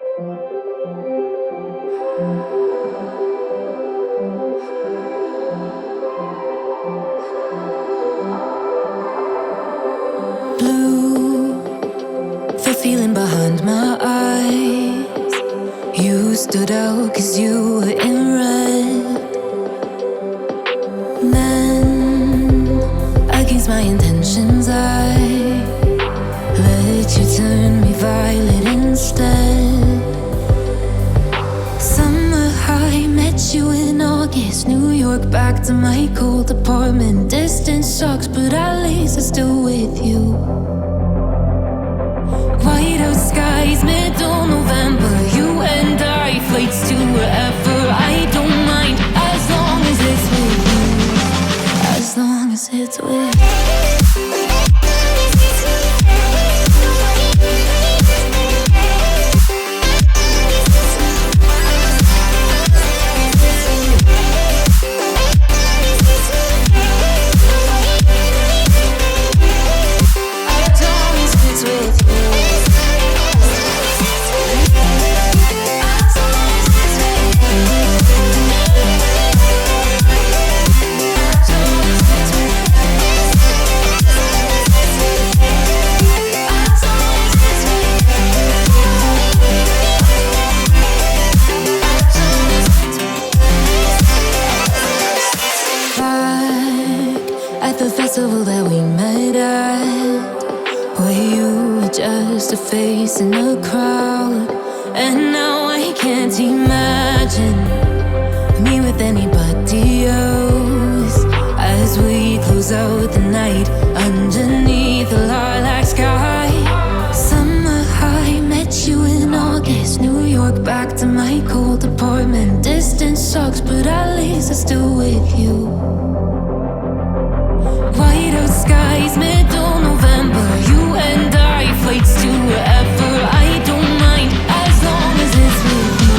Blue, the feeling behind my eyes. You stood out 'cause you were in red. Then, against my intentions, I let you turn me violet instead. Summer high, met you in August. New York, back to my cold apartment. Distance sucks, but at least I'm still with you. White out skies, middle November. You and I, flights to wherever. I don't mind, as long as it's with you. As long as it's with you. The festival that we met at, where you were just a face in a crowd. And now I can't imagine me with anybody else. As we close out the night underneath the lilac sky. Summer high, met you in August. New York, back to my cold apartment. Distance sucks, but at least I'm still with you. White out skies, middle November. You and I, flights to wherever. I don't mind, as long as it's with you.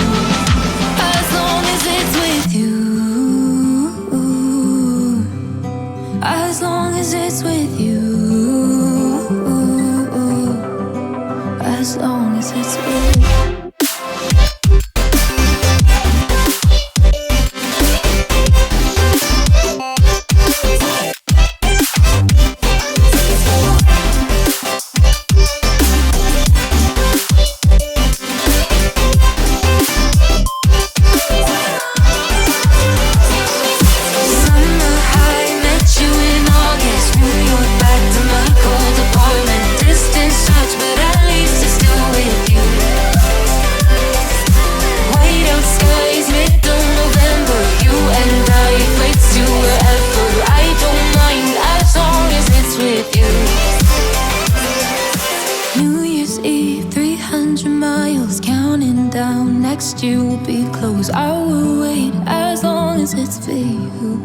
As long as it's with you. As long as it's with you. As long as it's with you. Next year will be close. I will wait as long as it's for you.